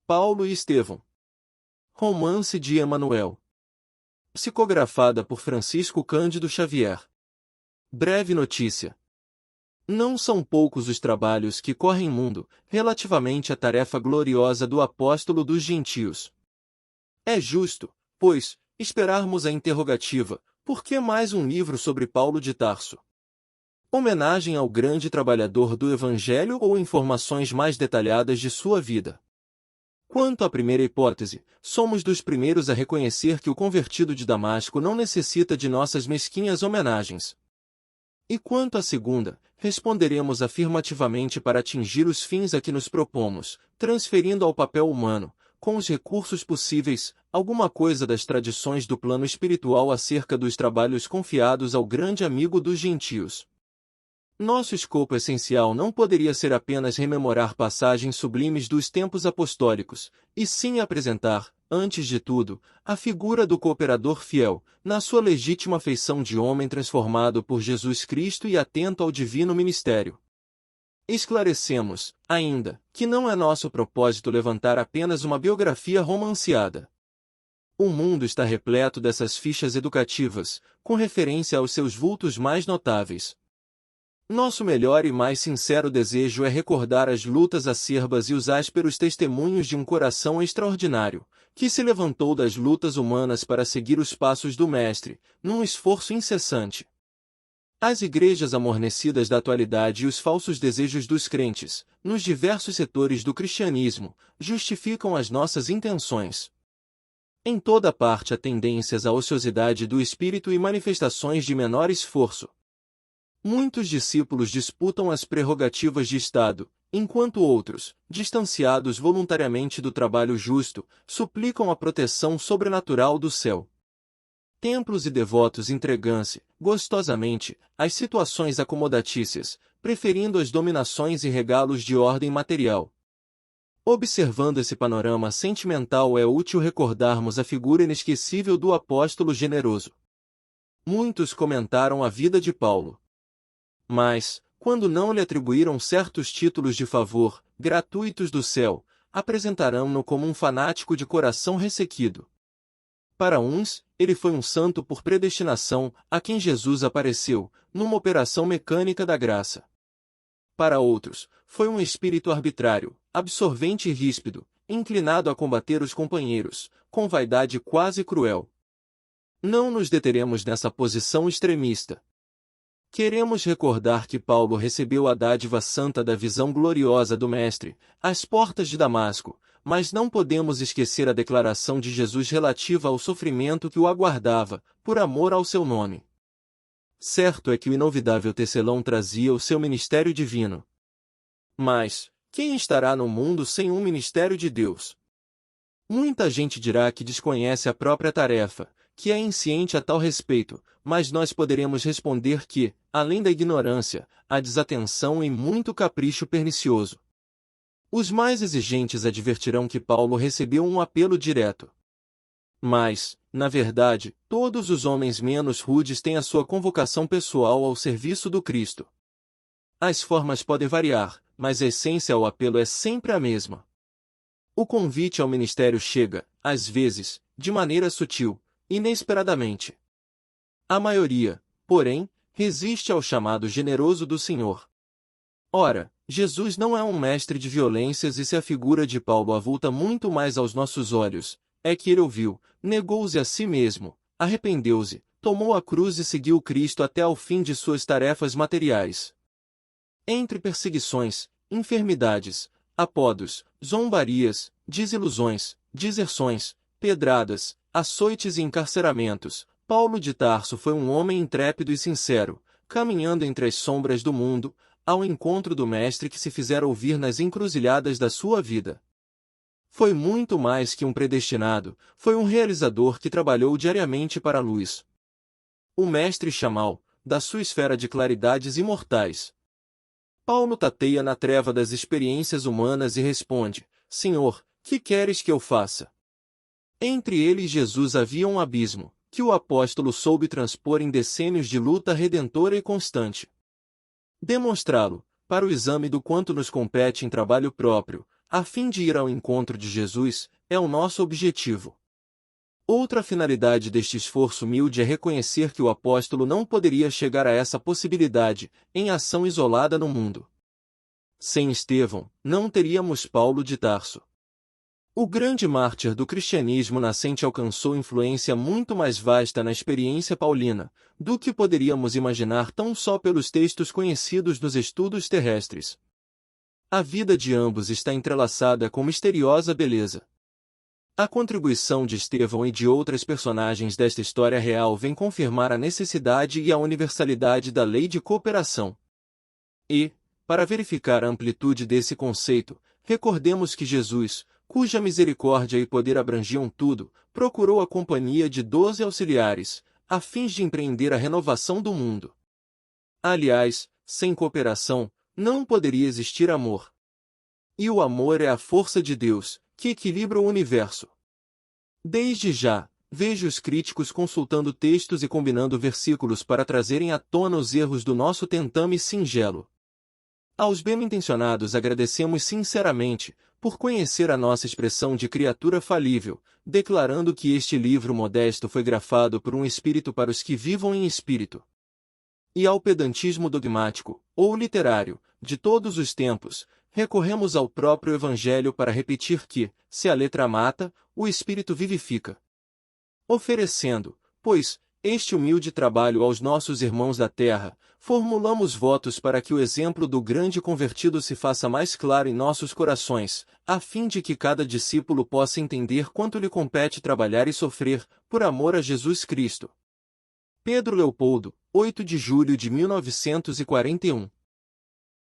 Paulo e Estevão. Romance de Emanuel. Psicografada por Francisco Cândido Xavier. Breve notícia. Não são poucos os trabalhos que correm mundo, relativamente à tarefa gloriosa do apóstolo dos gentios. É justo, pois, esperarmos a interrogativa: por que mais um livro sobre Paulo de Tarso? Homenagem ao grande trabalhador do Evangelho ou informações mais detalhadas de sua vida? Quanto à primeira hipótese, somos dos primeiros a reconhecer que o convertido de Damasco não necessita de nossas mesquinhas homenagens. E quanto à segunda, responderemos afirmativamente para atingir os fins a que nos propomos, transferindo ao papel humano, com os recursos possíveis, alguma coisa das tradições do plano espiritual acerca dos trabalhos confiados ao grande amigo dos gentios. Nosso escopo essencial não poderia ser apenas rememorar passagens sublimes dos tempos apostólicos, e sim apresentar, antes de tudo, a figura do cooperador fiel, na sua legítima feição de homem transformado por Jesus Cristo e atento ao divino ministério. Esclarecemos, ainda, que não é nosso propósito levantar apenas uma biografia romanceada. O mundo está repleto dessas fichas educativas, com referência aos seus vultos mais notáveis. Nosso melhor e mais sincero desejo é recordar as lutas acerbas e os ásperos testemunhos de um coração extraordinário, que se levantou das lutas humanas para seguir os passos do Mestre, num esforço incessante. As igrejas amornecidas da atualidade e os falsos desejos dos crentes, nos diversos setores do cristianismo, justificam as nossas intenções. Em toda parte há tendências à ociosidade do espírito e manifestações de menor esforço. Muitos discípulos disputam as prerrogativas de Estado, enquanto outros, distanciados voluntariamente do trabalho justo, suplicam a proteção sobrenatural do céu. Templos e devotos entregam-se, gostosamente, às situações acomodatícias, preferindo as dominações e regalos de ordem material. Observando esse panorama sentimental, é útil recordarmos a figura inesquecível do apóstolo generoso. Muitos comentaram a vida de Paulo. Mas, quando não lhe atribuíram certos títulos de favor, gratuitos do céu, apresentarão-no como um fanático de coração ressequido. Para uns, ele foi um santo por predestinação, a quem Jesus apareceu, numa operação mecânica da graça. Para outros, foi um espírito arbitrário, absorvente e ríspido, inclinado a combater os companheiros, com vaidade quase cruel. Não nos deteremos nessa posição extremista. Queremos recordar que Paulo recebeu a dádiva santa da visão gloriosa do Mestre, às portas de Damasco, mas não podemos esquecer a declaração de Jesus relativa ao sofrimento que o aguardava, por amor ao seu nome. Certo é que o inovidável tecelão trazia o seu ministério divino. Mas, quem estará no mundo sem um ministério de Deus? Muita gente dirá que desconhece a própria tarefa, que é insciente a tal respeito, mas nós poderemos responder que, além da ignorância, há desatenção e muito capricho pernicioso. Os mais exigentes advertirão que Paulo recebeu um apelo direto. Mas, na verdade, todos os homens menos rudes têm a sua convocação pessoal ao serviço do Cristo. As formas podem variar, mas a essência ao apelo é sempre a mesma. O convite ao ministério chega, às vezes, de maneira sutil, inesperadamente. A maioria, porém, resiste ao chamado generoso do Senhor. Ora, Jesus não é um mestre de violências, e se a figura de Paulo avulta muito mais aos nossos olhos, é que ele ouviu, negou-se a si mesmo, arrependeu-se, tomou a cruz e seguiu Cristo até ao fim de suas tarefas materiais. Entre perseguições, enfermidades, apodos, zombarias, desilusões, deserções, pedradas, açoites e encarceramentos, Paulo de Tarso foi um homem intrépido e sincero, caminhando entre as sombras do mundo, ao encontro do Mestre que se fizera ouvir nas encruzilhadas da sua vida. Foi muito mais que um predestinado, foi um realizador que trabalhou diariamente para a luz. O Mestre chamou, da sua esfera de claridades imortais. Paulo tateia na treva das experiências humanas e responde: Senhor, que queres que eu faça? Entre ele e Jesus havia um abismo, que o apóstolo soube transpor em decênios de luta redentora e constante. Demonstrá-lo, para o exame do quanto nos compete em trabalho próprio, a fim de ir ao encontro de Jesus, é o nosso objetivo. Outra finalidade deste esforço humilde é reconhecer que o apóstolo não poderia chegar a essa possibilidade, em ação isolada no mundo. Sem Estevão, não teríamos Paulo de Tarso. O grande mártir do cristianismo nascente alcançou influência muito mais vasta na experiência paulina, do que poderíamos imaginar tão só pelos textos conhecidos nos estudos terrestres. A vida de ambos está entrelaçada com misteriosa beleza. A contribuição de Estevão e de outras personagens desta história real vem confirmar a necessidade e a universalidade da lei de cooperação. E, para verificar a amplitude desse conceito, recordemos que Jesus, cuja misericórdia e poder abrangiam tudo, procurou a companhia de 12 auxiliares, a fim de empreender a renovação do mundo. Aliás, sem cooperação, não poderia existir amor. E o amor é a força de Deus, que equilibra o universo. Desde já, vejo os críticos consultando textos e combinando versículos para trazerem à tona os erros do nosso tentame singelo. Aos bem-intencionados agradecemos sinceramente, por conhecer a nossa expressão de criatura falível, declarando que este livro modesto foi grafado por um espírito para os que vivam em espírito. E ao pedantismo dogmático, ou literário, de todos os tempos, recorremos ao próprio Evangelho para repetir que, se a letra mata, o espírito vivifica. Oferecendo, pois, este humilde trabalho aos nossos irmãos da terra, formulamos votos para que o exemplo do grande convertido se faça mais claro em nossos corações, a fim de que cada discípulo possa entender quanto lhe compete trabalhar e sofrer, por amor a Jesus Cristo. Pedro Leopoldo, 8 de julho de 1941.